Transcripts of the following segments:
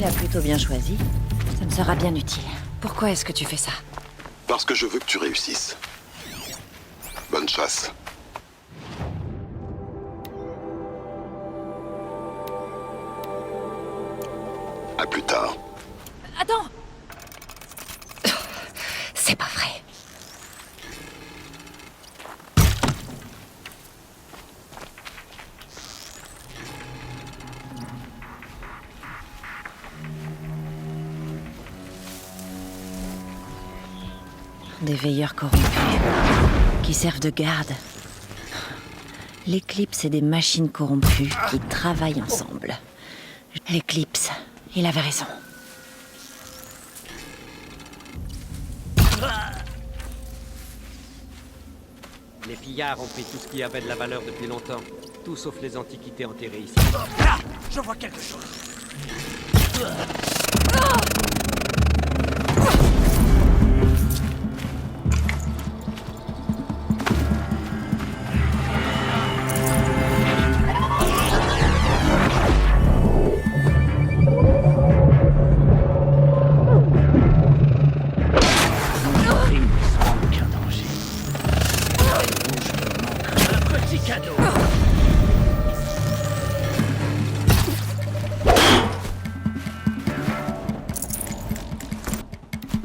Tu l'as plutôt bien choisi. Ça me sera bien utile. Pourquoi est-ce que tu fais ça? Parce que je veux que tu réussisses. Bonne chasse. À plus tard. Attends! C'est pas vrai. Des veilleurs corrompus, qui servent de garde. L'Éclipse et des machines corrompues qui travaillent ensemble. L'Éclipse, il avait raison. Les pillards ont pris tout ce qui avait de la valeur depuis longtemps. Tout sauf les antiquités enterrées ici. Là, je vois quelque chose.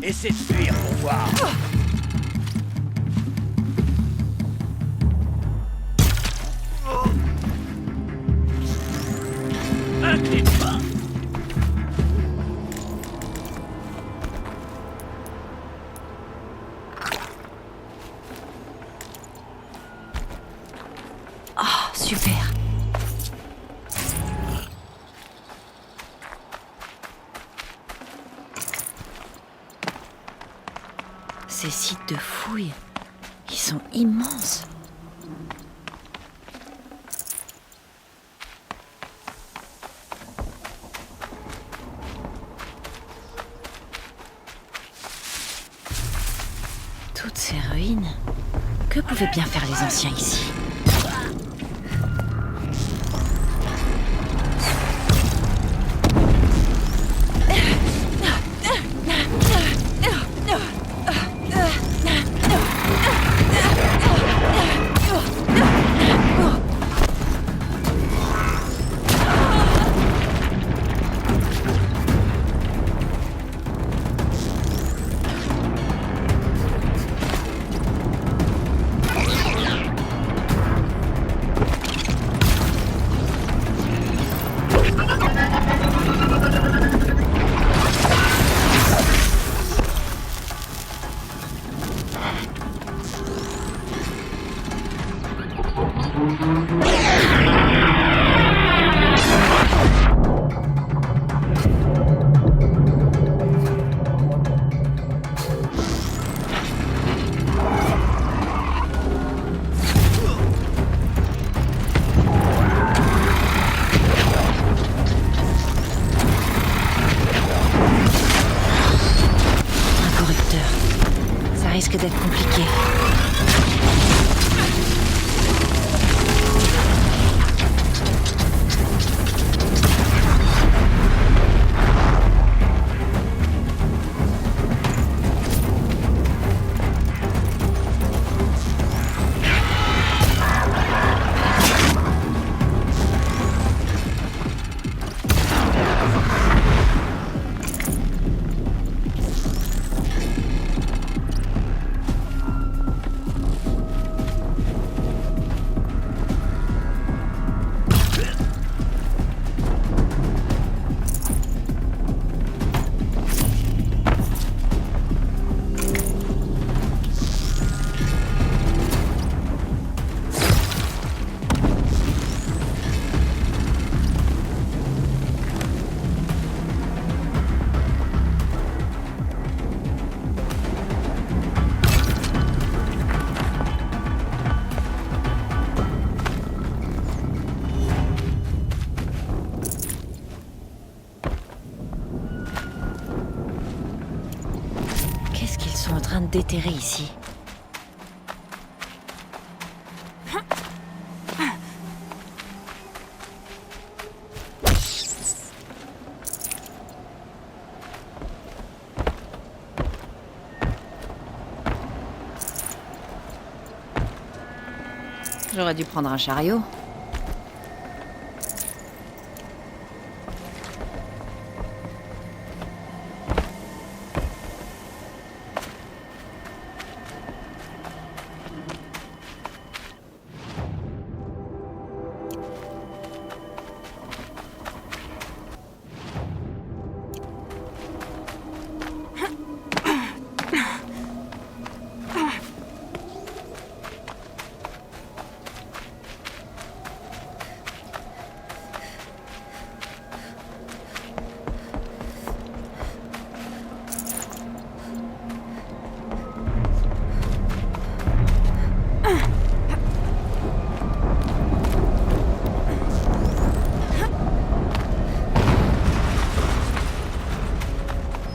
Essaie de fuir pour voir. Incline pas. Oh, super. Ces sites de fouilles, ils sont immenses. Toutes ces ruines, que pouvaient bien faire les anciens ici? Ça risque d'être compliqué. En train de déterrer ici. J'aurais dû prendre un chariot.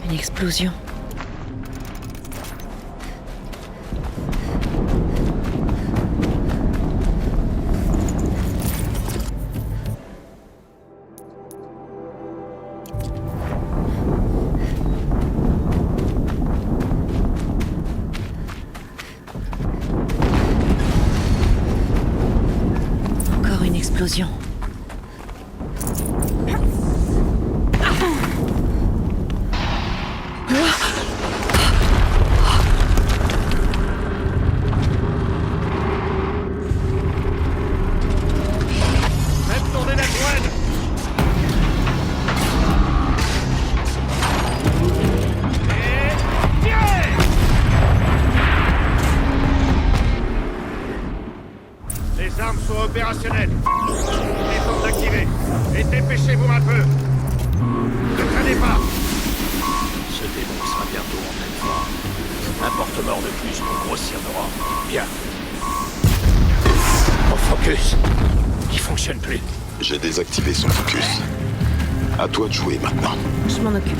Une explosion. Encore une explosion. Faites tourner la douane. Et tirez. Les armes sont opérationnelles. Les forces activées. Et dépêchez-vous un peu. Ne traînez pas. Ce démon sera bientôt en pleine forme. Un porte-mort de plus pour grossir nos rangs. Bien. Mon focus. Il fonctionne plus. J'ai désactivé son focus. À toi de jouer maintenant. Je m'en occupe.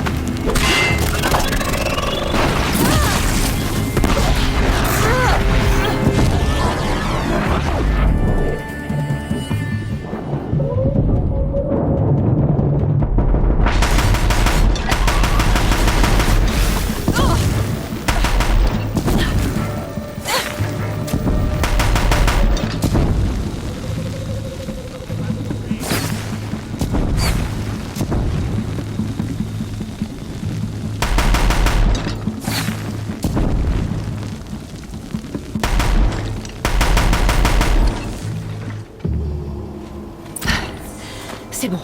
C'est bon.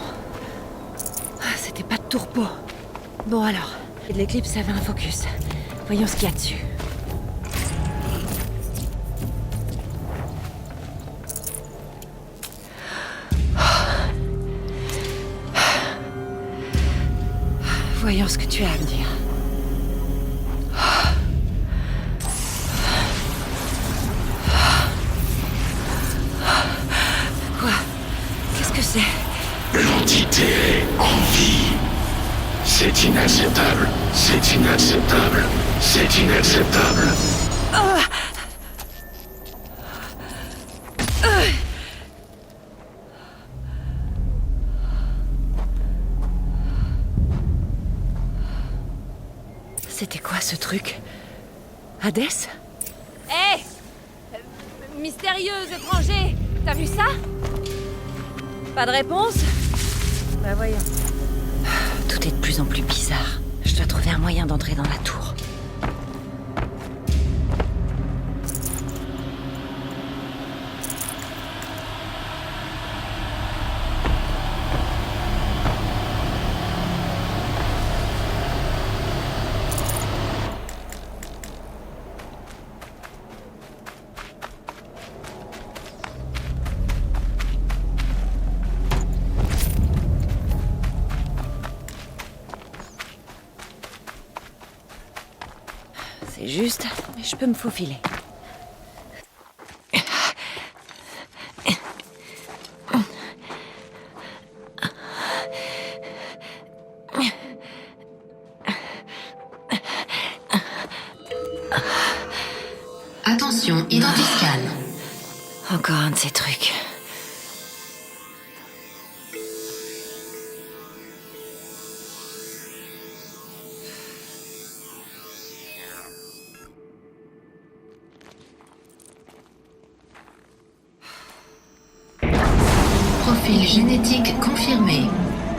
C'était pas de tourpeau. Bon alors, l'éclipse avait un focus. Voyons ce qu'il y a dessus. Voyons ce que tu as à me dire. Quoi? Qu'est-ce que c'est? L'entité est en vie. C'est inacceptable. C'est inacceptable. C'est inacceptable. C'était quoi ce truc? Hadès? Hé Mystérieux étranger, t'as vu ça? Pas de réponse? Bah voyons. Tout est de plus en plus bizarre. Je dois trouver un moyen d'entrer dans la tour. C'est juste, mais je peux me faufiler. Attention, identiscan. Encore un de ces trucs. Profil génétique confirmé.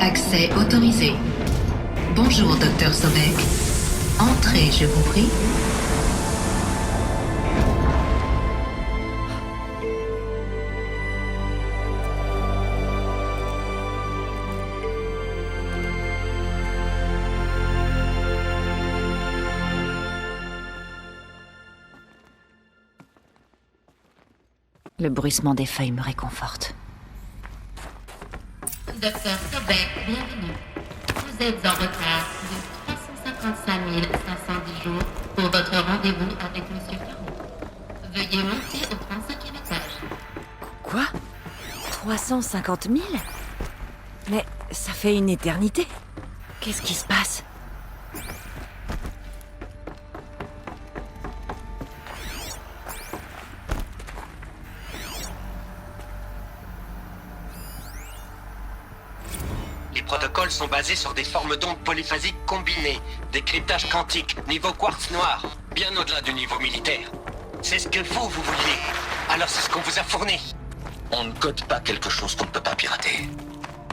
Accès autorisé. Bonjour, Dr. Sobek. Entrez, je vous prie. Le bruissement des feuilles me réconforte. Dr. Sobek, bienvenue. Vous êtes en retard de 355 510 jours pour votre rendez-vous avec Monsieur Caro. Veuillez monter au 35e étage. Quoi 350 000 Mais ça fait une éternité. Qu'est-ce qui se passe? Les protocoles sont basés sur des formes d'ondes polyphasiques combinées, décryptage quantique, niveau quartz noir, bien au-delà du niveau militaire. C'est ce que vous vouliez. Alors c'est ce qu'on vous a fourni. On ne code pas quelque chose qu'on ne peut pas pirater.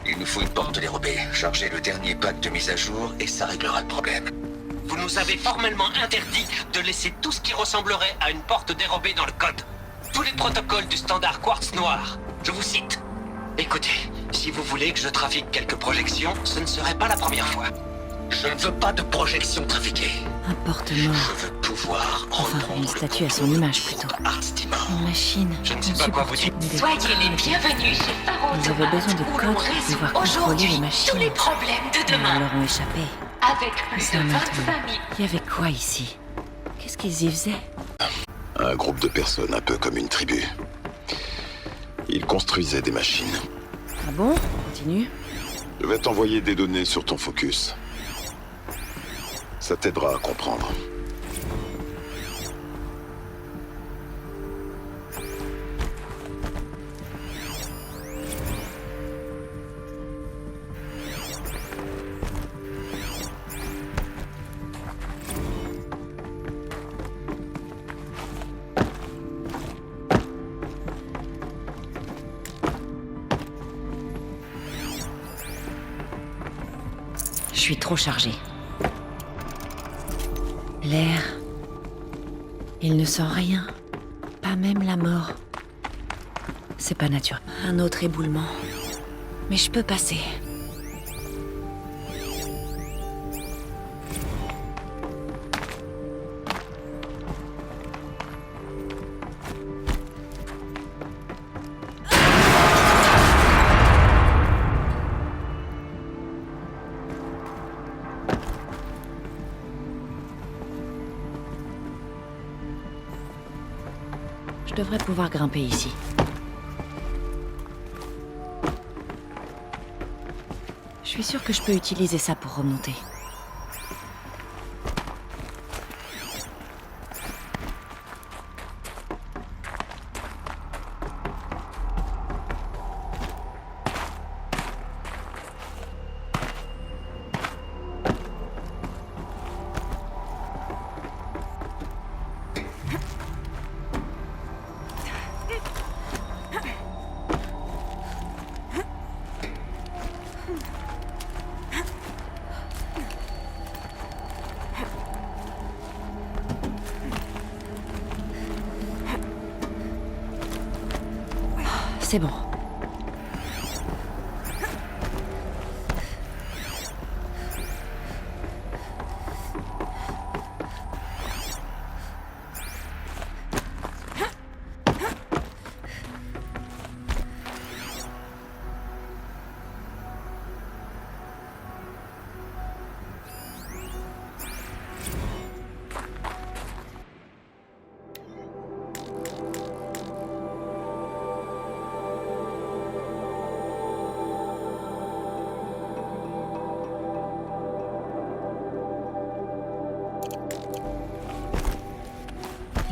Il nous faut une porte dérobée. Chargez le dernier pack de mise à jour et ça réglera le problème. Vous nous avez formellement interdit de laisser tout ce qui ressemblerait à une porte dérobée dans le code. Tous les protocoles du standard quartz noir. Je vous cite. Écoutez, si vous voulez que je trafique quelques projections, ce ne serait pas la première fois. Je ne veux pas de projection trafiquée. Un porte-mort. Je veux pouvoir Enfin, reprendre une statue à son image plutôt. Artstima. Une machine. Je ne sais pas quoi vous dire. Soyez les bienvenus chez Faro Ils avaient besoin de codes pour pouvoir contrôler les machines. tous les problèmes de Ils demain. leur ont échappé. Avec plus Ça de maintenant. 25 000. Il y avait quoi ici? Qu'est-ce qu'ils y faisaient? Un groupe de personnes un peu comme une tribu. Ils construisaient des machines. Ah bon? Continue. Je vais t'envoyer des données sur ton focus. Ça t'aidera à comprendre. Je suis trop chargé. L'air. Il ne sent rien. Pas même la mort. C'est pas naturel. Un autre éboulement. Mais je peux passer. Je devrais pouvoir grimper ici. Je suis sûre que je peux utiliser ça pour remonter. C'est bon.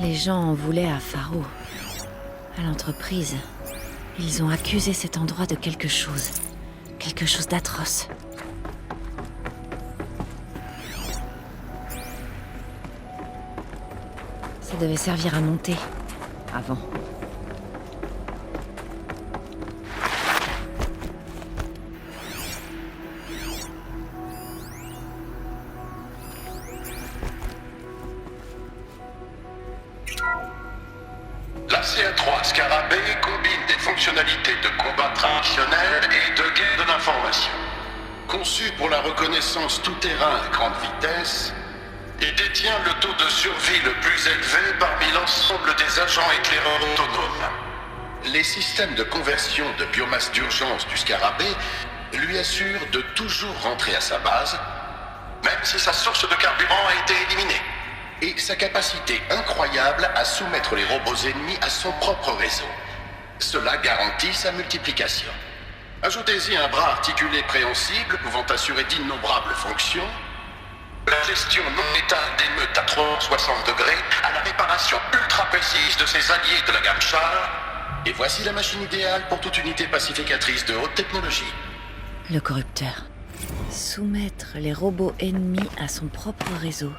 Les gens en voulaient à Faro, à l'entreprise. Ils ont accusé cet endroit de quelque chose d'atroce. Ça devait servir à monter, avant. La CA3 Scarabée combine des fonctionnalités de combat traditionnel et de guerre de l'information. Conçue pour la reconnaissance tout-terrain à grande vitesse, et détient le taux de survie le plus élevé parmi l'ensemble des agents éclaireurs autonomes. Les systèmes de conversion de biomasse d'urgence du Scarabée lui assurent de toujours rentrer à sa base, même si sa source de carburant a été éliminée, et sa capacité incroyable à soumettre les robots ennemis à son propre réseau. Cela garantit sa multiplication. Ajoutez-y un bras articulé préhensible pouvant assurer d'innombrables fonctions, la gestion non létale d'émeutes à 360 degrés, à la réparation ultra précise de ses alliés de la gamme Char, et voici la machine idéale pour toute unité pacificatrice de haute technologie. Le corrupteur. Soumettre les robots ennemis à son propre réseau.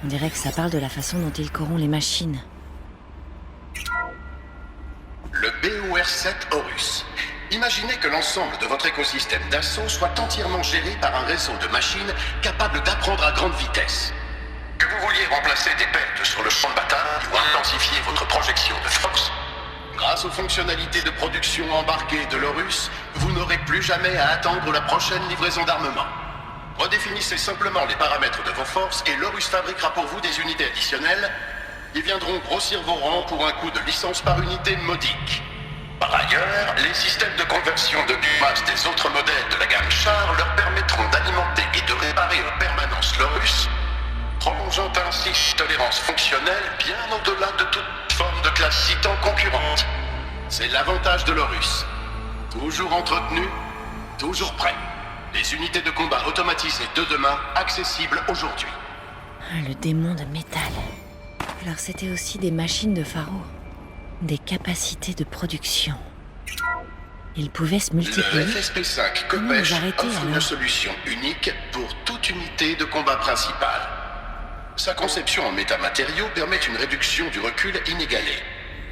On dirait que ça parle de la façon dont il corrompt les machines. Le BOR-7 Horus. Imaginez que l'ensemble de votre écosystème d'assaut soit entièrement géré par un réseau de machines capables d'apprendre à grande vitesse. Que vous vouliez remplacer des pertes sur le champ de bataille ou intensifier votre projection de force, grâce aux fonctionnalités de production embarquées de l'Horus, vous n'aurez plus jamais à attendre la prochaine livraison d'armement. Redéfinissez simplement les paramètres de vos forces et l'Horus fabriquera pour vous des unités additionnelles qui viendront grossir vos rangs pour un coût de licence par unité modique. Par ailleurs, les systèmes de conversion de biomasse des autres modèles de la gamme Char leur permettront d'alimenter et de réparer en permanence l'Horus, prolongeant ainsi une tolérance fonctionnelle bien au-delà de toute forme de classe citant concurrente. C'est l'avantage de l'Horus. Toujours entretenu, toujours prêt. Les unités de combat automatisées de demain, accessibles aujourd'hui. Le démon de métal. Alors c'était aussi des machines de Pharaon. Des capacités de production. Ils pouvaient se multiplier. Le FSP-5 Kopech offre une solution unique pour toute unité de combat principale. Sa conception en métamatériaux permet une réduction du recul inégalée,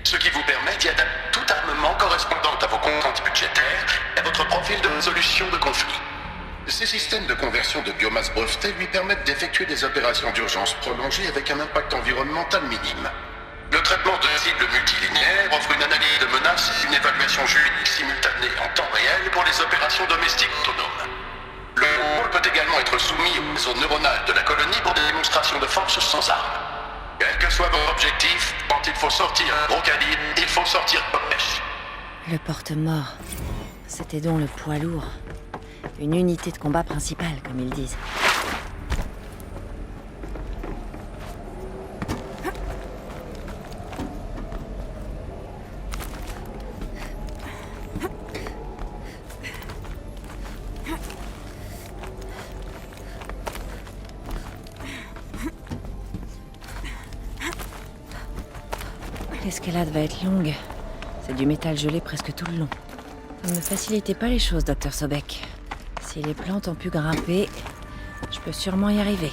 ce qui vous permet d'y adapter tout armement correspondant à vos contraintes budgétaires et à votre profil de résolution de conflit. Ces systèmes de conversion de biomasse brevetée lui permettent d'effectuer des opérations d'urgence prolongées avec un impact environnemental minime. Le traitement de cibles multilinéaires offre une analyse de menaces et une évaluation juridique simultanée en temps réel pour les opérations domestiques autonomes. Le contrôle peut également être soumis aux réseaux neuronales de la colonie pour des démonstrations de force sans armes. Quel que soit votre objectif, quand il faut sortir un gros calibre, il faut sortir Kopech. Le porte-mort. C'était donc le poids lourd. Une unité de combat principale, comme ils disent. L'escalade va être longue. C'est du métal gelé presque tout le long. Vous ne facilitez pas les choses, Dr. Sobek. Si les plantes ont pu grimper, je peux sûrement y arriver.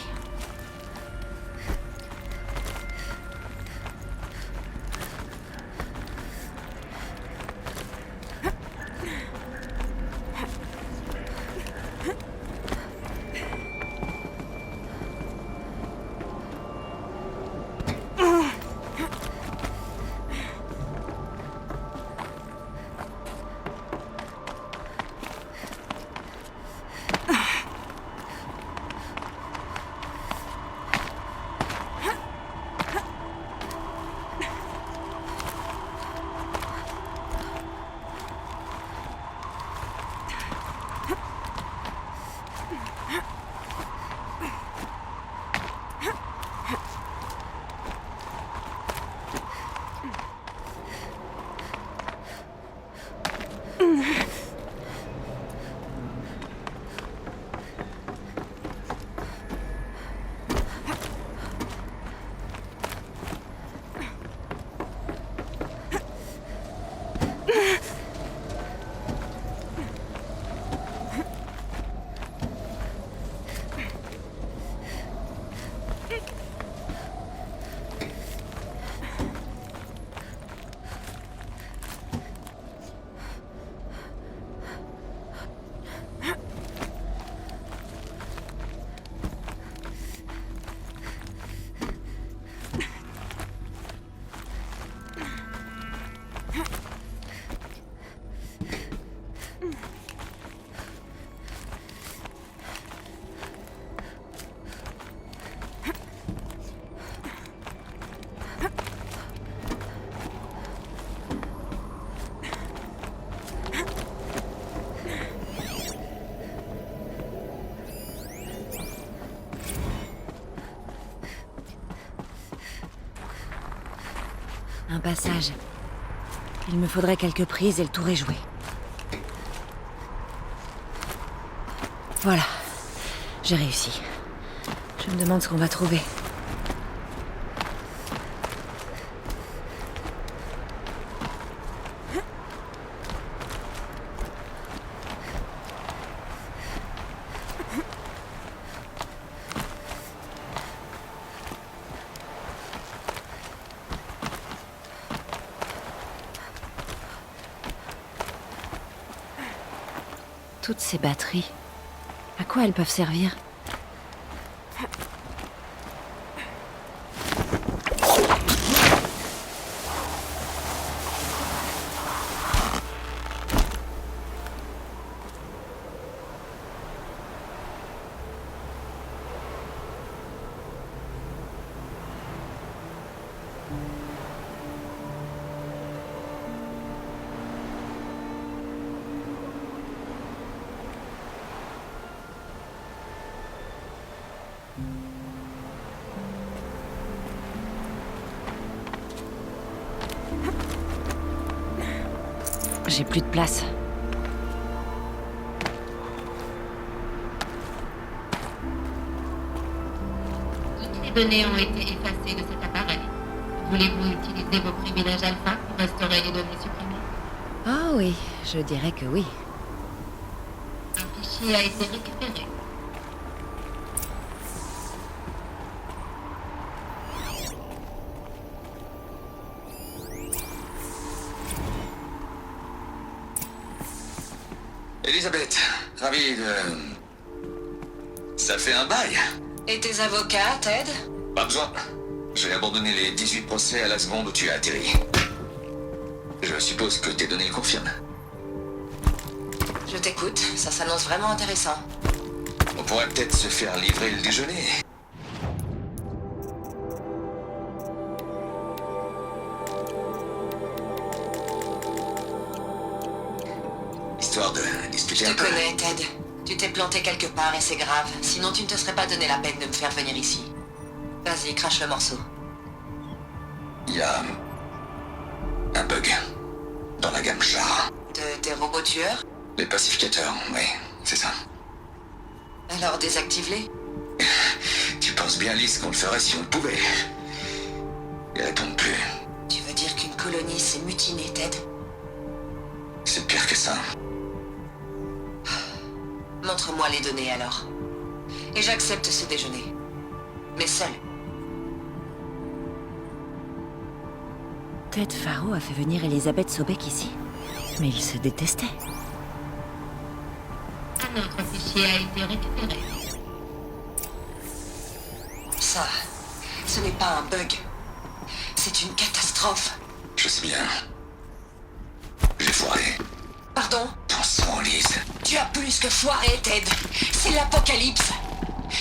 Un passage. Il me faudrait quelques prises et le tour est joué. Voilà. J'ai réussi. Je me demande ce qu'on va trouver. Toutes ces batteries, à quoi elles peuvent servir? J'ai plus de place. Toutes les données ont été effacées de cet appareil. Voulez-vous utiliser vos privilèges alpha pour restaurer les données supprimées? Ah oui, je dirais que oui. Un fichier a été récupéré. Elisabeth, ravi de... Ça fait un bail. Et tes avocats, Ted? Pas besoin. J'ai abandonné les 18 procès à la seconde où tu as atterri. Je suppose que tes données le confirment. Je t'écoute, ça s'annonce vraiment intéressant. On pourrait peut-être se faire livrer le déjeuner. Histoire de discuter Je un te peu. connais, Ted. Tu t'es planté quelque part et c'est grave. Sinon, tu ne te serais pas donné la peine de me faire venir ici. Vas-y, crache le morceau. Il y a... un bug. Dans la gamme char. Des robots tueurs? Les pacificateurs, oui, c'est ça. Alors désactive-les. Tu penses bien, Lise, qu'on le ferait si on le pouvait. Ils répondent plus. Tu veux dire qu'une colonie s'est mutinée, Ted? C'est pire que ça. Montre-moi les données alors. Et j'accepte ce déjeuner. Mais seul. Ted Faro a fait venir Elisabeth Sobek ici. Mais ils se détestaient. Un autre fichier a été récupéré. Ça, ce n'est pas un bug. C'est une catastrophe. Je sais bien. J'ai foiré. Pardon? Ton sang, Lise. Tu as plus que foiré, Ted. C'est l'apocalypse.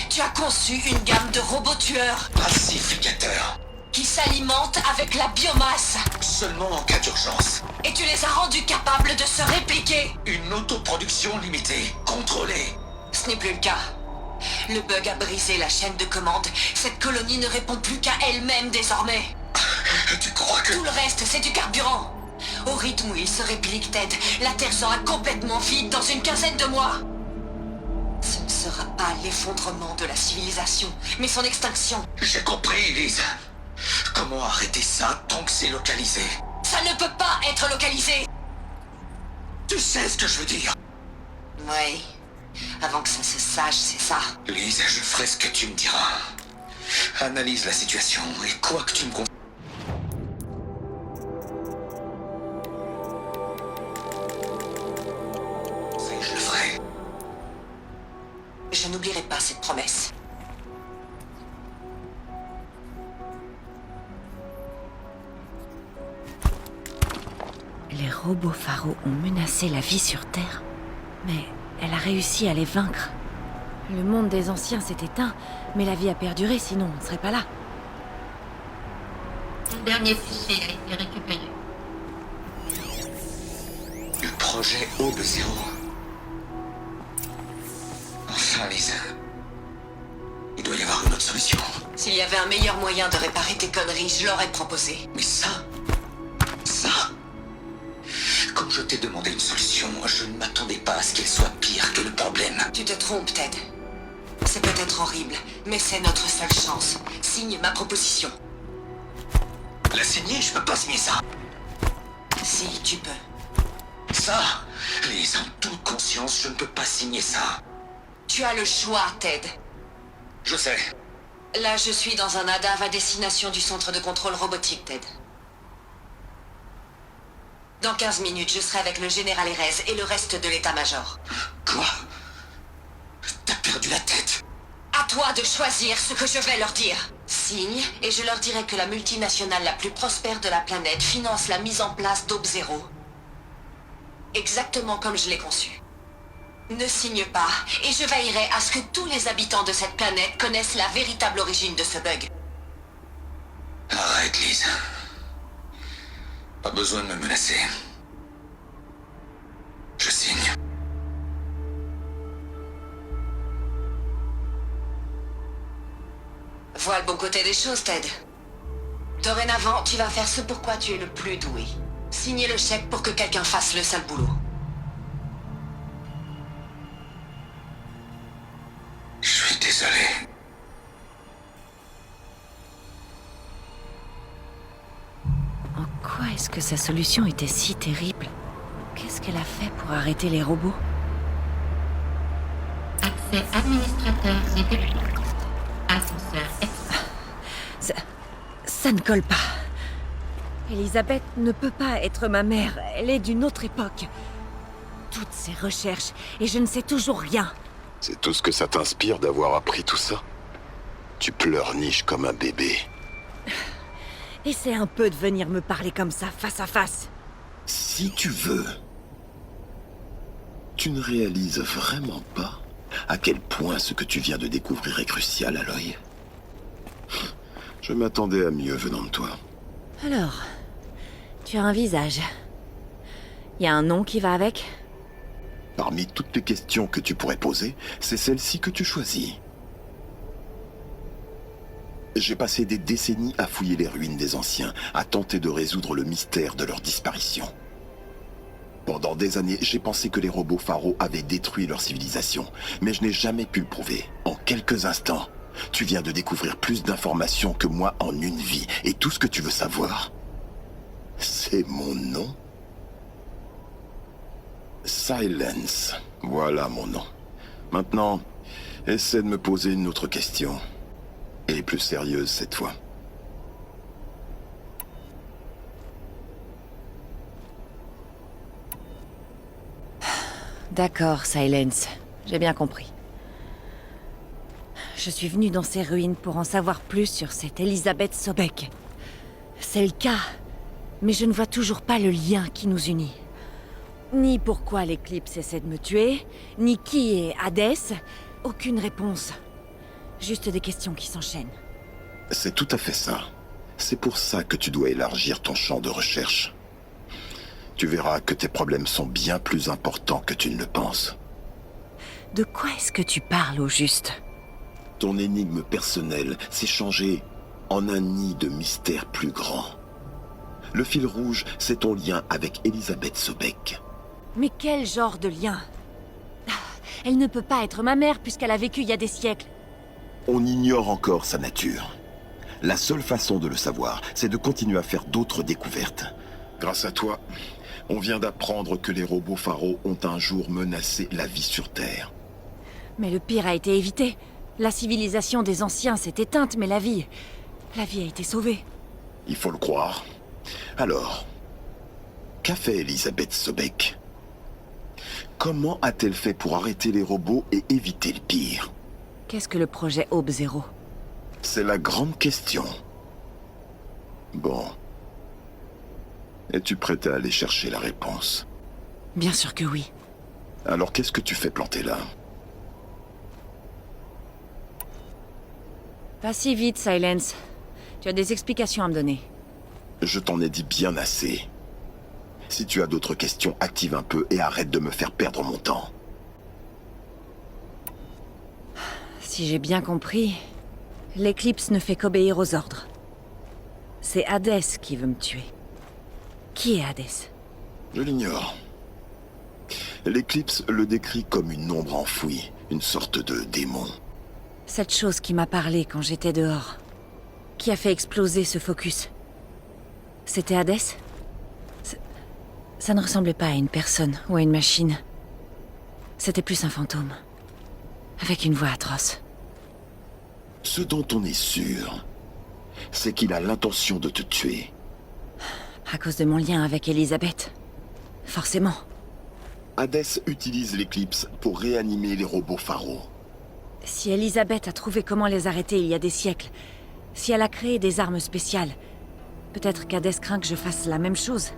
Tu as conçu une gamme de robots tueurs Pacificateur. qui s'alimentent avec la biomasse. Seulement en cas d'urgence. Et tu les as rendus capables de se répliquer. Une autoproduction limitée, contrôlée. Ce n'est plus le cas. Le bug a brisé la chaîne de commande. Cette colonie ne répond plus qu'à elle-même désormais. Tu crois que... Tout le reste, c'est du carburant. Au rythme où il se réplique, Ted, la Terre sera complètement vide dans une quinzaine de mois. Ce ne sera pas l'effondrement de la civilisation, mais son extinction. J'ai compris, Lise. Comment arrêter ça tant que c'est localisé? Ça ne peut pas être localisé. Tu sais ce que je veux dire? Oui. Avant que ça se sache, c'est ça. Lise, je ferai ce que tu me diras. Analyse la situation et quoi que tu me conseilles. Je le ferai. Je n'oublierai pas cette promesse. Les robots Faro ont menacé la vie sur Terre. Mais elle a réussi à les vaincre. Le monde des anciens s'est éteint, mais la vie a perduré, sinon on ne serait pas là. Un dernier fichier a été récupéré. Le projet Aube Zéro. Enfin, Lise. Il doit y avoir une autre solution. S'il y avait un meilleur moyen de réparer tes conneries, je l'aurais proposé. Mais ça, Quand je t'ai demandé une solution, je ne m'attendais pas à ce qu'elle soit pire que le problème. Tu te trompes, Ted. C'est peut-être horrible, mais c'est notre seule chance. Signe ma proposition. La signer, je peux pas signer ça. Si, tu peux. Ça, Liz, en toute conscience, je ne peux pas signer ça. Tu as le choix, Ted. Je sais. Là, je suis dans un ADAV à destination du centre de contrôle robotique, Ted. Dans 15 minutes, je serai avec le général Erez et le reste de l'état-major. Quoi? T'as perdu la tête. À toi de choisir ce que je vais leur dire. Signe, et je leur dirai que la multinationale la plus prospère de la planète finance la mise en place d'Aube Zéro. Exactement comme je l'ai conçu. Ne signe pas, et je veillerai à ce que tous les habitants de cette planète connaissent la véritable origine de ce bug. Arrête, Liz. Pas besoin de me menacer. Je signe. Vois le bon côté des choses, Ted. Dorénavant, tu vas faire ce pour quoi tu es le plus doué. Signer le chèque pour que quelqu'un fasse le sale boulot. Je suis désolé. En quoi est-ce que sa solution était si terrible? Qu'est-ce qu'elle a fait pour arrêter les robots? Accès administrateur détecté. Ascenseur Ça ne colle pas. Elisabeth ne peut pas être ma mère. Elle est d'une autre époque. Toutes ces recherches, et je ne sais toujours rien. C'est tout ce que ça t'inspire d'avoir appris tout ça? Tu pleurniches comme un bébé. Essaie un peu de venir me parler comme ça, face à face. Si tu veux. Tu ne réalises vraiment pas à quel point ce que tu viens de découvrir est crucial, Aloy. Je m'attendais à mieux venant de toi. Alors, tu as un visage. Y a un nom qui va avec? Parmi toutes les questions que tu pourrais poser, c'est celle-ci que tu choisis. J'ai passé des décennies à fouiller les ruines des anciens, à tenter de résoudre le mystère de leur disparition. Pendant des années, j'ai pensé que les robots pharaons avaient détruit leur civilisation, mais je n'ai jamais pu le prouver. En quelques instants, tu viens de découvrir plus d'informations que moi en une vie, et tout ce que tu veux savoir, c'est mon nom. Silence. Voilà mon nom. Maintenant, essaie de me poser une autre question. Et plus sérieuse cette fois. D'accord, Silence. J'ai bien compris. Je suis venue dans ces ruines pour en savoir plus sur cette Elisabeth Sobek. C'est le cas, mais je ne vois toujours pas le lien qui nous unit. Ni pourquoi l'Éclipse essaie de me tuer, ni qui est Hadès. Aucune réponse. Juste des questions qui s'enchaînent. C'est tout à fait ça. C'est pour ça que tu dois élargir ton champ de recherche. Tu verras que tes problèmes sont bien plus importants que tu ne le penses. De quoi est-ce que tu parles au juste? Ton énigme personnelle s'est changée en un nid de mystère plus grand. Le fil rouge, c'est ton lien avec Elisabeth Sobek. Mais quel genre de lien? Elle ne peut pas être ma mère puisqu'elle a vécu il y a des siècles. On ignore encore sa nature. La seule façon de le savoir, c'est de continuer à faire d'autres découvertes. Grâce à toi, on vient d'apprendre que les robots pharaons ont un jour menacé la vie sur Terre. Mais le pire a été évité. La civilisation des anciens s'est éteinte, mais la vie a été sauvée. Il faut le croire. Alors, qu'a fait Elisabeth Sobek? Comment a-t-elle fait pour arrêter les robots et éviter le pire? Qu'est-ce que le projet Aube Zéro? C'est la grande question. Bon. Es-tu prête à aller chercher la réponse? Bien sûr que oui. Alors qu'est-ce que tu fais planter là? Pas si vite, Silence. Tu as des explications à me donner. Je t'en ai dit bien assez. Si tu as d'autres questions, active un peu et arrête de me faire perdre mon temps. Si j'ai bien compris, l'Éclipse ne fait qu'obéir aux ordres. C'est Hadès qui veut me tuer. Qui est Hadès? Je l'ignore. L'Éclipse le décrit comme une ombre enfouie, une sorte de démon. Cette chose qui m'a parlé quand j'étais dehors. Qui a fait exploser ce focus? C'était Hadès? Ça ne ressemblait pas à une personne ou à une machine. C'était plus un fantôme. Avec une voix atroce. Ce dont on est sûr, c'est qu'il a l'intention de te tuer. À cause de mon lien avec Elisabeth. Forcément. Hadès utilise l'Éclipse pour réanimer les robots Pharaoh. Si Elisabeth a trouvé comment les arrêter il y a des siècles, si elle a créé des armes spéciales, peut-être qu'Hadès craint que je fasse la même chose.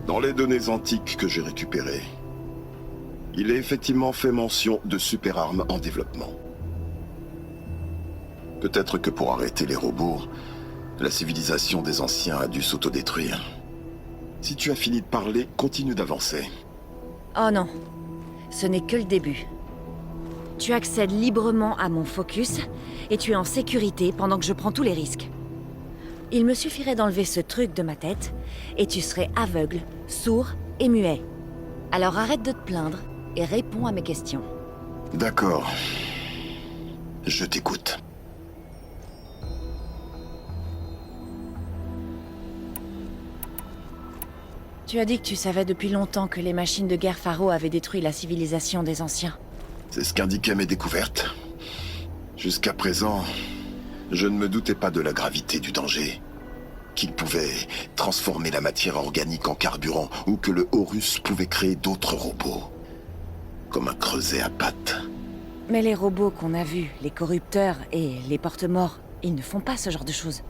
Dans les données antiques que j'ai récupérées, il est effectivement fait mention de super-armes en développement. Peut-être que pour arrêter les robots, la civilisation des anciens a dû s'autodétruire. Si tu as fini de parler, continue d'avancer. Oh non, ce n'est que le début. Tu accèdes librement à mon focus, et tu es en sécurité pendant que je prends tous les risques. Il me suffirait d'enlever ce truc de ma tête, et tu serais aveugle, sourd et muet. Alors arrête de te plaindre, et réponds à mes questions. D'accord. Je t'écoute. Tu as dit que tu savais depuis longtemps que les machines de guerre Pharaoh avaient détruit la civilisation des anciens. C'est ce qu'indiquaient mes découvertes. Jusqu'à présent, je ne me doutais pas de la gravité du danger. Qu'il pouvait transformer la matière organique en carburant, ou que le Horus pouvait créer d'autres robots. Comme un creuset à pattes. Mais les robots qu'on a vus, les corrupteurs et les porte-morts, ils ne font pas ce genre de choses.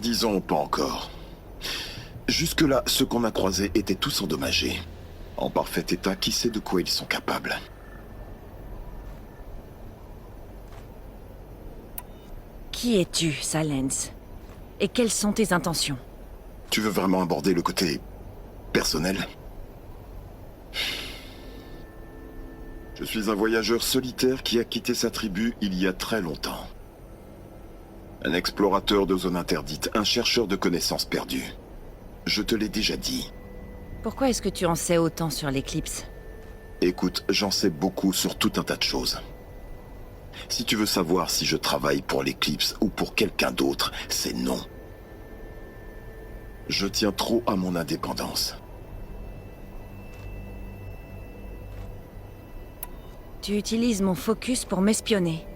Disons pas encore. Jusque-là, ceux qu'on a croisés étaient tous endommagés. En parfait état, qui sait de quoi ils sont capables? Qui es-tu, Salens? Et quelles sont tes intentions? Tu veux vraiment aborder le côté personnel? Je suis un voyageur solitaire qui a quitté sa tribu il y a très longtemps. Un explorateur de zones interdites, un chercheur de connaissances perdues. Je te l'ai déjà dit. Pourquoi est-ce que tu en sais autant sur l'Éclipse? Écoute, j'en sais beaucoup sur tout un tas de choses. Si tu veux savoir si je travaille pour l'Éclipse ou pour quelqu'un d'autre, c'est non. Je tiens trop à mon indépendance. Tu utilises mon focus pour m'espionner.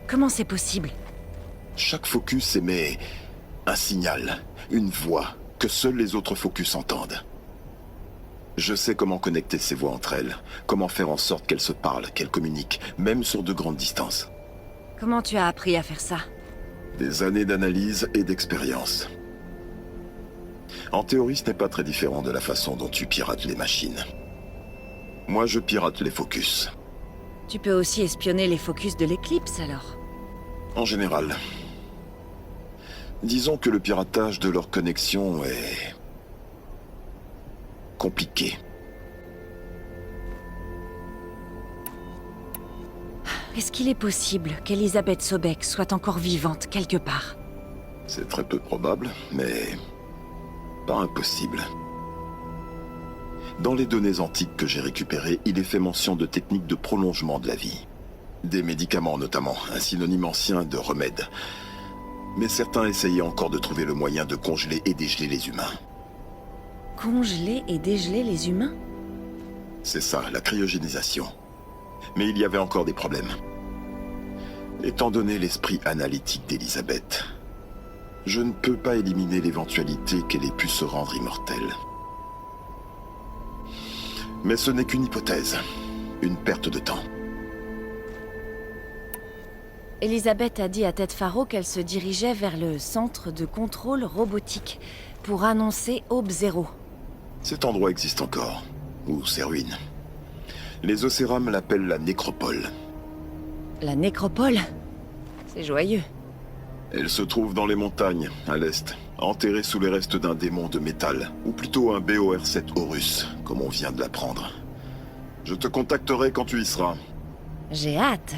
Comment c'est possible? Chaque focus émet un signal, une voix, que seuls les autres focus entendent. Je sais comment connecter ces voix entre elles, comment faire en sorte qu'elles se parlent, qu'elles communiquent, même sur de grandes distances. Comment tu as appris à faire ça? Des années d'analyse et d'expérience. En théorie, ce n'est pas très différent de la façon dont tu pirates les machines. Moi, je pirate les focus. Tu peux aussi espionner les focus de l'Éclipse, alors? En général. Disons que le piratage de leur connexion est compliqué. Est-ce qu'il est possible qu'Elisabeth Sobek soit encore vivante quelque part? C'est très peu probable, mais pas impossible. Dans les données antiques que j'ai récupérées, il est fait mention de techniques de prolongement de la vie. Des médicaments notamment, un synonyme ancien de remède. Mais certains essayaient encore de trouver le moyen de congeler et dégeler les humains. Congeler et dégeler les humains? C'est ça, la cryogénisation. Mais il y avait encore des problèmes. Étant donné l'esprit analytique d'Elisabeth, je ne peux pas éliminer l'éventualité qu'elle ait pu se rendre immortelle. Mais ce n'est qu'une hypothèse, une perte de temps. Elisabeth a dit à Ted Faro qu'elle se dirigeait vers le centre de contrôle robotique pour annoncer Aube Zéro. Cet endroit existe encore, ou ses ruines. Les Océrames l'appellent la nécropole. La nécropole? C'est joyeux. Elle se trouve dans les montagnes, à l'est, enterrée sous les restes d'un démon de métal, ou plutôt un BOR-7 Horus, comme on vient de l'apprendre. Je te contacterai quand tu y seras. J'ai hâte.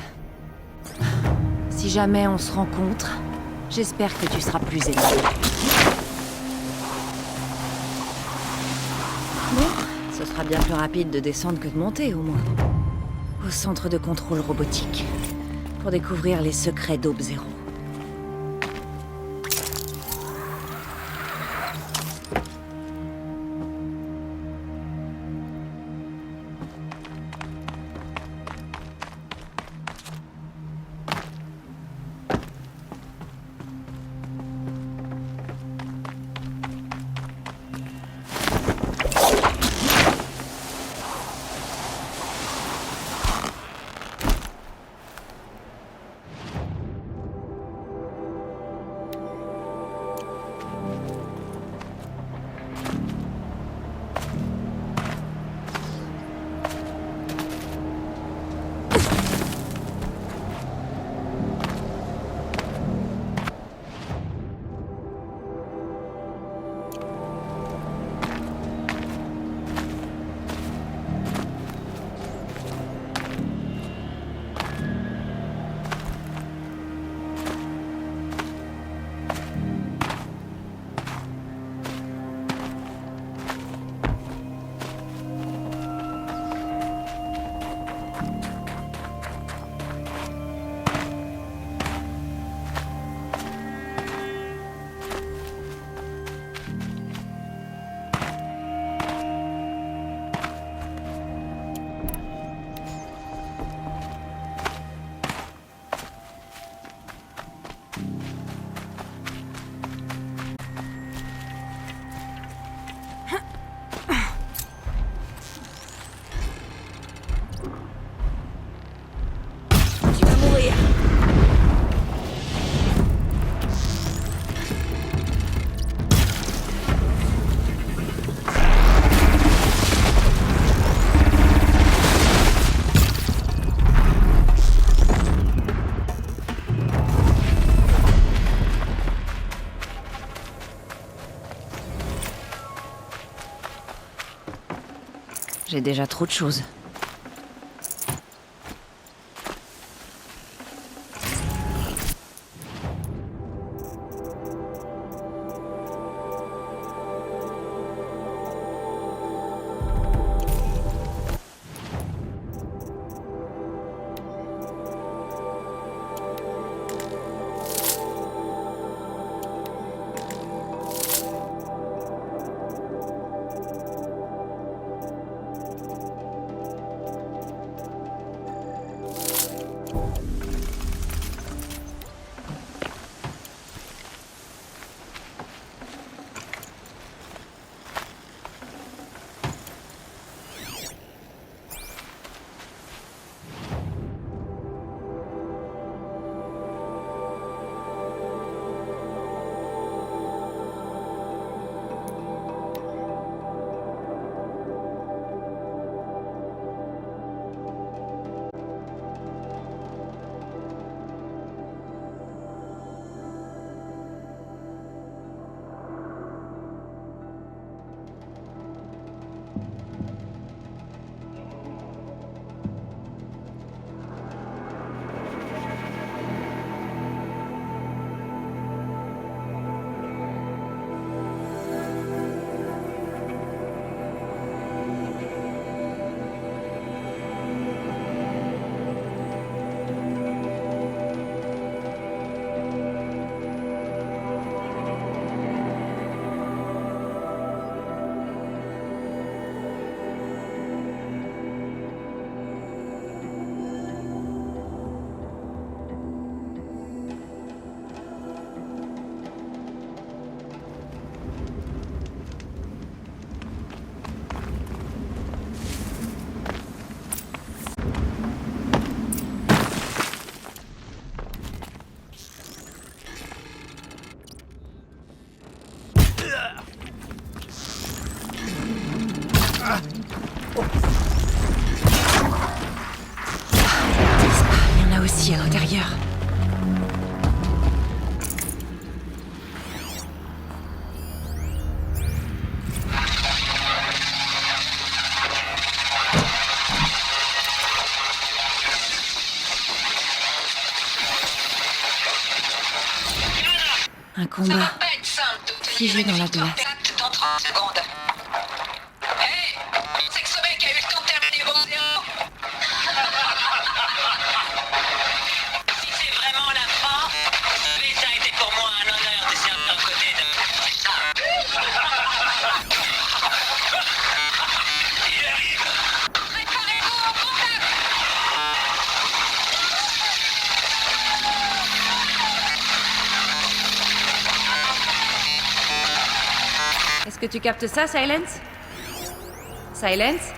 Si jamais on se rencontre, j'espère que tu seras plus élevé. Bon, ce sera bien plus rapide de descendre que de monter, au moins. Au centre de contrôle robotique, pour découvrir les secrets d'Aube Zéro. J'ai déjà trop de choses. Il y en a aussi à l'intérieur. Un combat figé dans la glace. Dans 30 secondes. Hé, C'est que ce mec a eu le temps de terminer bon zéro. Si c'est vraiment la fin, ça a été pour moi un honneur de servir aux côtés de... ça. Il arrive. Préparez-vous au contact. Est-ce que tu captes ça, Silence? Silence?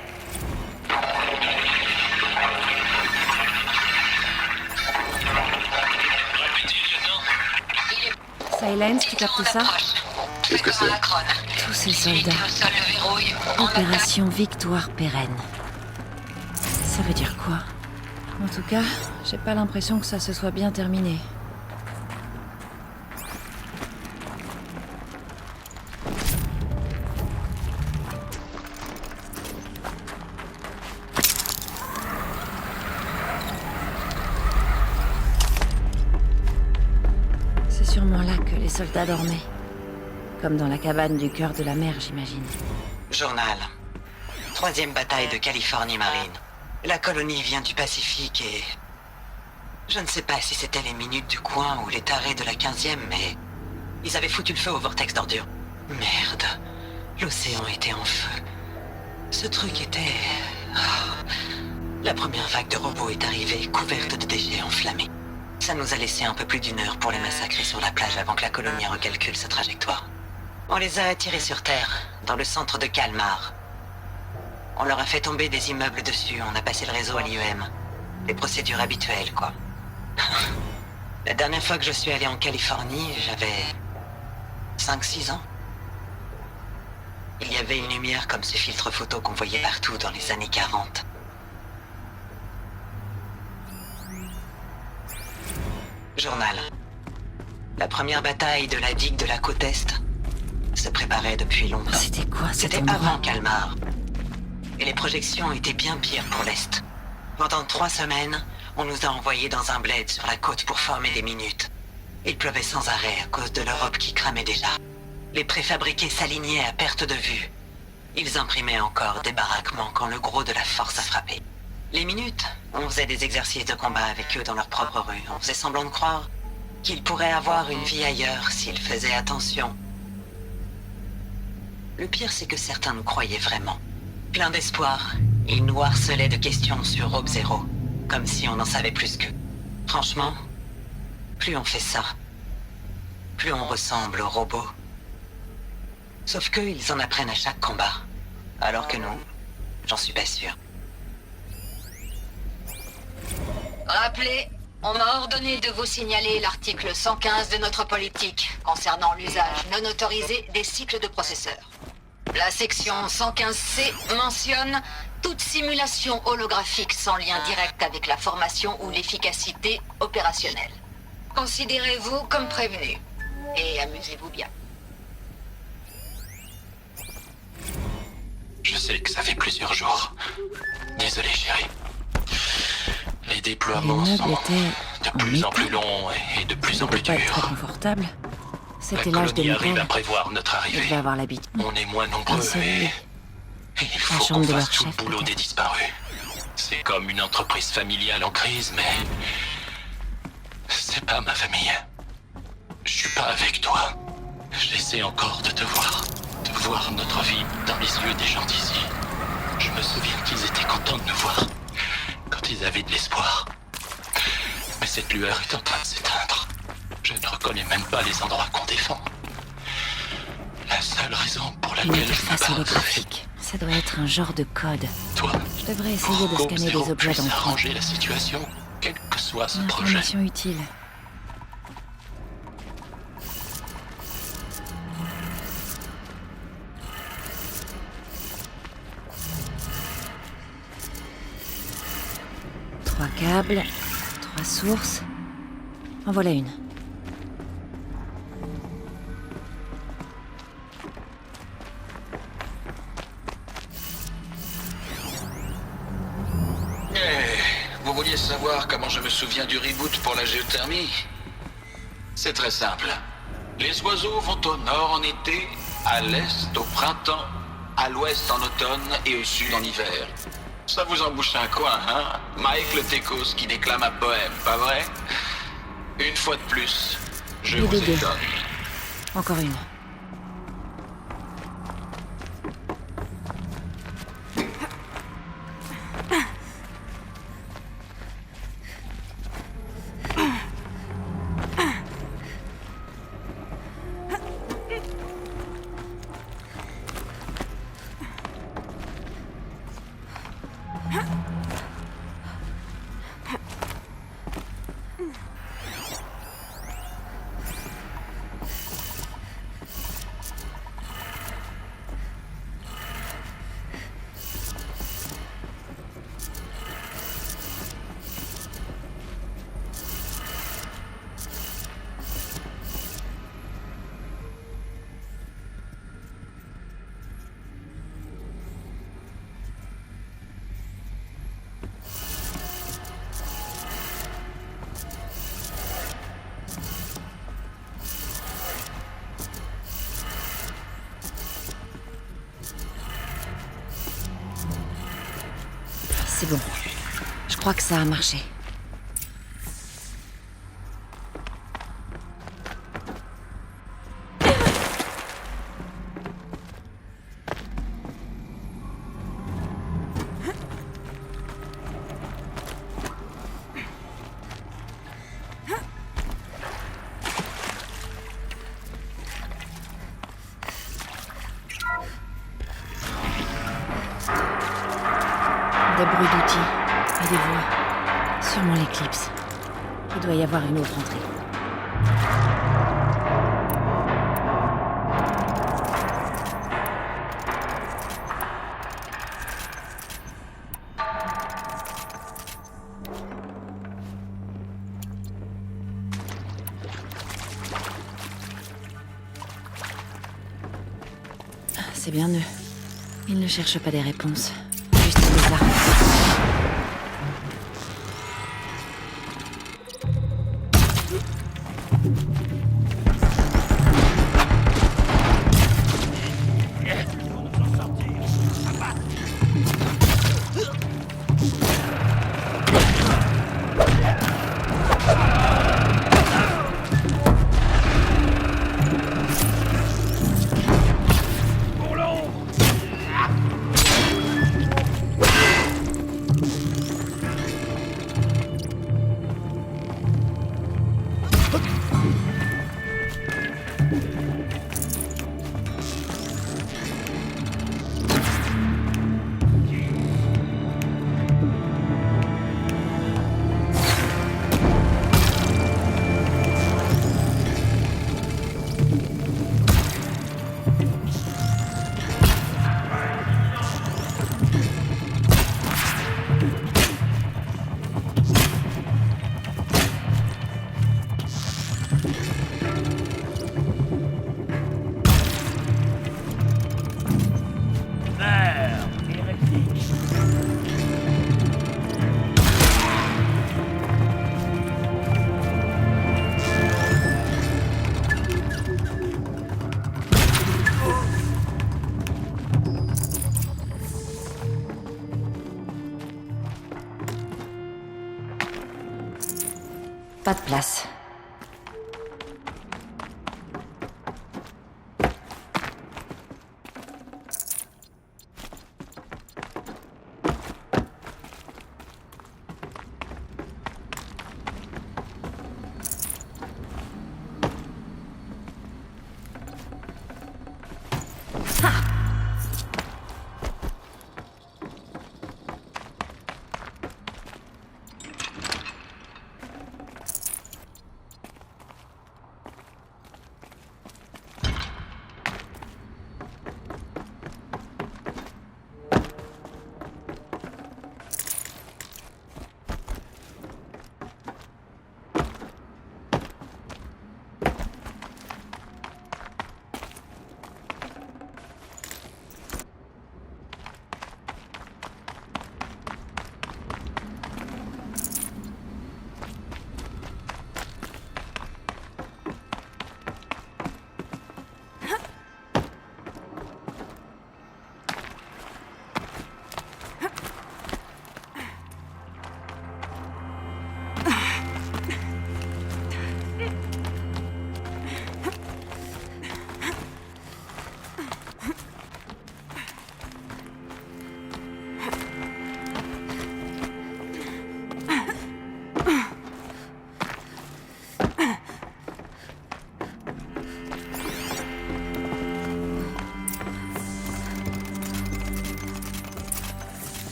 Silence, tu captes ça? Qu'est-ce que c'est? Tous ces soldats. Opération Victoire Pérenne. Ça veut dire quoi? En tout cas, j'ai pas l'impression que ça se soit bien terminé. C'est sûrement là que les soldats dormaient. Comme dans la cabane du cœur de la mer, j'imagine. Journal. 3e bataille de Californie Marine. La colonie vient du Pacifique et... Je ne sais pas si c'était les minutes du coin ou les tarés de la 15e, mais... Ils avaient foutu le feu au vortex d'ordures. Merde. L'océan était en feu. Ce truc était... Oh. La première vague de robots est arrivée, couverte de déchets enflammés. Ça nous a laissé un peu plus d'1 heure pour les massacrer sur la plage avant que la colonie recalcule sa trajectoire. On les a attirés sur Terre, dans le centre de Kalmar. On leur a fait tomber des immeubles dessus, on a passé le réseau à l'IEM. Les procédures habituelles, quoi. La dernière fois que je suis allé en Californie, j'avais... 5-6 ans. Il y avait une lumière comme ces filtres photos qu'on voyait partout dans les années 40. Journal. La première bataille de la digue de la côte Est se préparait depuis longtemps. C'était quoi cet C'était endroit? avant Kalmar. Et les projections étaient bien pires pour l'Est. Pendant 3 semaines, on nous a envoyés dans un bled sur la côte pour former des minutes. Il pleuvait sans arrêt à cause de l'Europe qui cramait déjà. Les préfabriqués s'alignaient à perte de vue. Ils imprimaient encore des baraquements quand le gros de la force a frappé. Les minutes, on faisait des exercices de combat avec eux dans leur propre rue. On faisait semblant de croire qu'ils pourraient avoir une vie ailleurs s'ils faisaient attention. Le pire, c'est que certains nous croyaient vraiment. Plein d'espoir, ils nous harcelaient de questions sur Robe Zero, comme si on en savait plus qu'eux. Franchement, plus on fait ça, plus on ressemble aux robots. Sauf qu'eux, ils en apprennent à chaque combat. Alors que nous, j'en suis pas sûr. Rappelez, on m'a ordonné de vous signaler l'article 115 de notre politique concernant l'usage non autorisé des cycles de processeurs. La section 115C mentionne toute simulation holographique sans lien direct avec la formation ou l'efficacité opérationnelle. Considérez-vous comme prévenu et amusez-vous bien. Je sais que ça fait plusieurs jours. Désolé, chérie. Les déploiements Les sont meubles étaient de plus en métal. plus longs et de plus en Pas plus très durs. confortable. La C'était l'âge de colonie arrive à métal. prévoir notre Je arrivée. devais avoir l'habitude. On est moins nombreux seul et lit. il faut qu'on chambre de fasse leur tout le chef, boulot des peut-être. disparus. C'est comme une entreprise familiale en crise, mais c'est pas ma famille. Je suis pas avec toi. J'essaie encore de te voir, de voir notre vie dans les yeux des gens d'ici. Je me souviens qu'ils étaient contents de nous voir, quand ils avaient de l'espoir. Mais cette lueur est en train de s'éteindre. Je ne reconnais même pas les endroits qu'on défend. La seule raison pour Une laquelle je me interface bats, holographique. Ça doit être un genre de code. c'est toi. Je devrais essayer de Pour scanner qu'Obzero des objets puisse dans le coin. arranger la situation, quel que soit ce Une projet. information utile. Trois câbles, 3 sources. En voilà une. Vous vouliez savoir comment je me souviens du reboot pour la géothermie? C'est très simple. Les oiseaux vont au nord en été, à l'est au printemps, à l'ouest en automne et au sud en hiver. Ça vous embouche un coin, hein? Mike le Técos qui déclame un poème, pas vrai? Une fois de plus, je vous Bébé. étonne. Encore une. C'est bon. Je crois que ça a marché. Des bruits d'outils et des voix. Sûrement l'éclipse. Il doit y avoir une autre entrée. C'est bien eux. Ils ne cherchent pas des réponses. Juste des armes. Pas de place.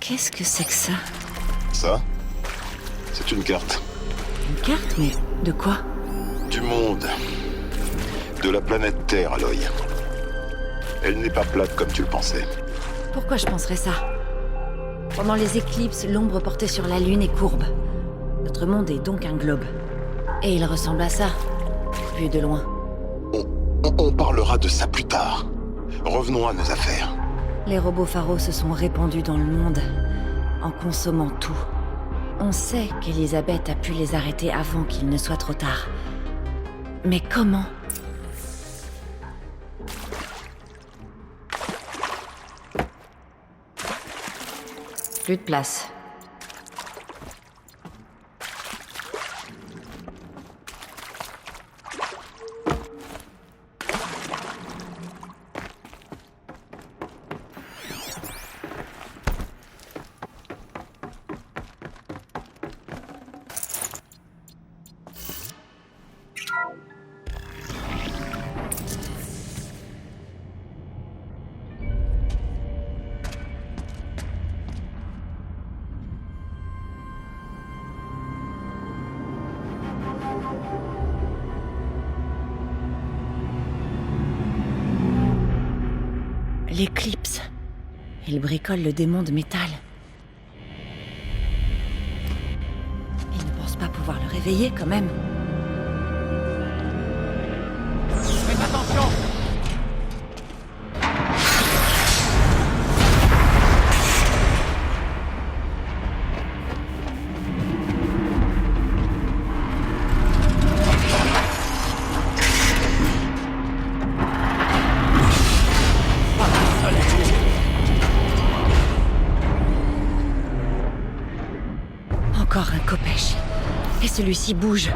Qu'est-ce que c'est que ça? Ça, c'est une carte. Une carte? Mais de quoi? Du monde. De la planète Terre, Aloy. Elle n'est pas plate comme tu le pensais. Pourquoi je penserais ça? Pendant les éclipses, l'ombre portée sur la Lune est courbe. Notre monde est donc un globe. Et il ressemble à ça, vu de loin. On parlera de ça plus tard. Revenons à nos affaires. Les robots Faro se sont répandus dans le monde, en consommant tout. On sait qu'Elisabeth a pu les arrêter avant qu'il ne soit trop tard. Mais comment? Plus de place. L'éclipse. Il bricole le démon de métal. Il ne pense pas pouvoir le réveiller, quand même. Faites attention! Encore un Kopech. Et celui-ci bouge.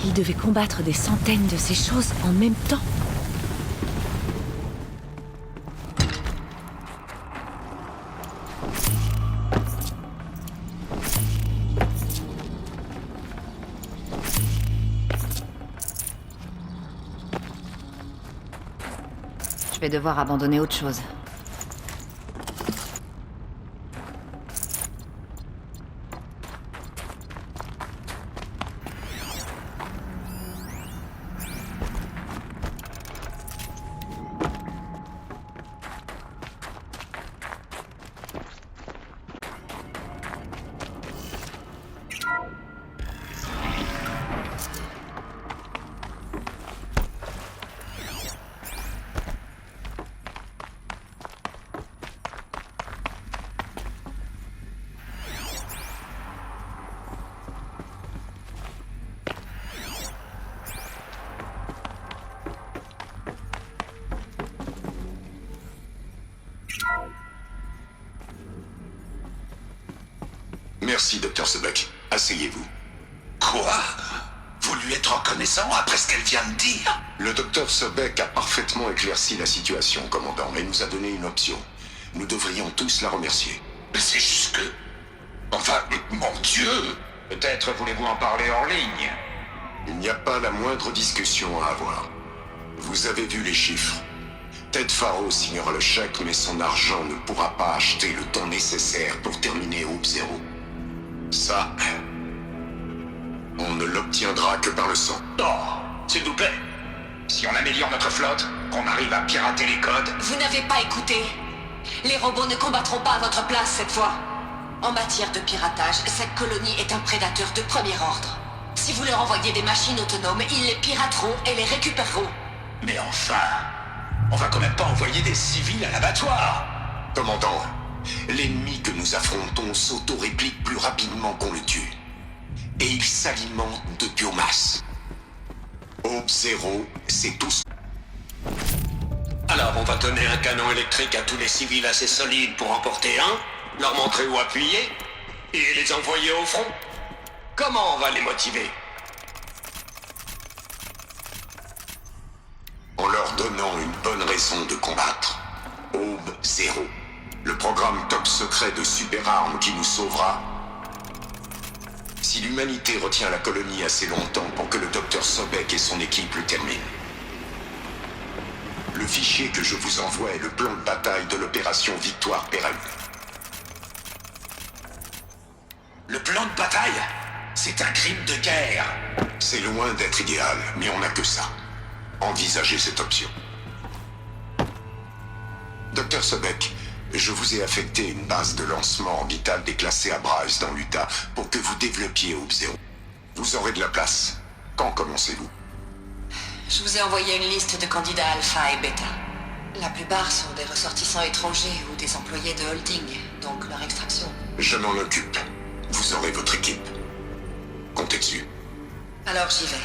Il devait combattre des centaines de ces choses en même temps. Je vais devoir abandonner autre chose. Merci, Dr. Sobek. Asseyez-vous. Quoi? Vous lui êtes reconnaissant après ce qu'elle vient de dire? Le Dr. Sobek a parfaitement éclairci la situation, commandant, et nous a donné une option. Nous devrions tous la remercier. C'est juste que... Enfin, mon Dieu! Peut-être voulez-vous en parler hors ligne? Il n'y a pas la moindre discussion à avoir. Vous avez vu les chiffres. Ted Faro signera le chèque, mais son argent ne pourra pas acheter le temps nécessaire pour terminer Hope Zero. Ça, on ne l'obtiendra que par le sang. Oh, s'il vous plaît. Si on améliore notre flotte, qu'on arrive à pirater les codes... Vous n'avez pas écouté. Les robots ne combattront pas à votre place cette fois. En matière de piratage, cette colonie est un prédateur de premier ordre. Si vous leur envoyez des machines autonomes, ils les pirateront et les récupéreront. Mais enfin, on va quand même pas envoyer des civils à l'abattoir. Commandant, l'ennemi que nous affrontons s'auto-réplique plus rapidement qu'on le tue. Et il s'alimente de biomasse. Hope Zero, c'est tout. Alors on va donner un canon électrique à tous les civils assez solides pour en porter un, leur montrer où appuyer, et les envoyer au front. Comment on va les motiver? En leur donnant une bonne raison de combattre. Hope Zero, le programme top secret de super-armes qui nous sauvera. Si l'humanité retient la colonie assez longtemps pour que le Dr Sobek et son équipe le terminent. Le fichier que je vous envoie est le plan de bataille de l'opération Victoire Pérenne. Le plan de bataille? C'est un crime de guerre. C'est loin d'être idéal, mais on n'a que ça. Envisagez cette option. Dr Sobek, je vous ai affecté une base de lancement orbital déclassée à Bryce dans l'Utah pour que vous développiez Hope Zero. Vous aurez de la place. Quand commencez-vous? Je vous ai envoyé une liste de candidats alpha et bêta. La plupart sont des ressortissants étrangers ou des employés de holding, donc leur extraction. Je m'en occupe. Vous aurez votre équipe. Comptez dessus. Alors j'y vais.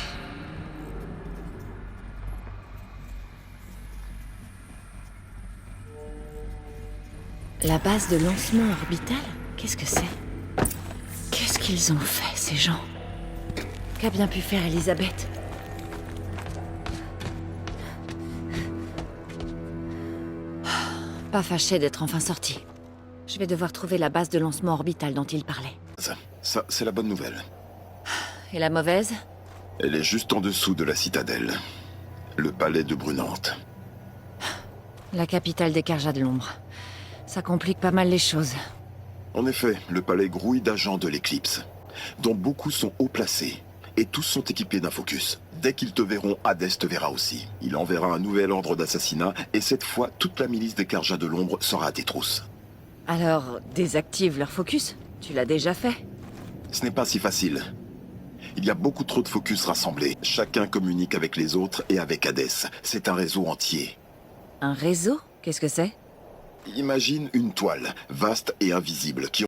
La base de lancement orbital? Qu'est-ce que c'est? Qu'est-ce qu'ils ont fait, ces gens? Qu'a bien pu faire Elisabeth? Pas fâché d'être enfin sorti. Je vais devoir trouver la base de lancement orbital dont il parlait. Ça, c'est la bonne nouvelle. Et la mauvaise? Elle est juste en dessous de la citadelle. Le palais de Brunante. La capitale des Carjas de l'ombre. Ça complique pas mal les choses. En effet, le palais grouille d'agents de l'Éclipse, dont beaucoup sont haut placés, et tous sont équipés d'un focus. Dès qu'ils te verront, Hadès te verra aussi. Il enverra un nouvel ordre d'assassinat, et cette fois, toute la milice des Carjas de l'ombre sera à tes trousses. Alors, désactive leur focus? Tu l'as déjà fait? Ce n'est pas si facile. Il y a beaucoup trop de focus rassemblés. Chacun communique avec les autres et avec Hadès. C'est un réseau entier. Un réseau? Qu'est-ce que c'est? Imagine une toile, vaste et invisible, qui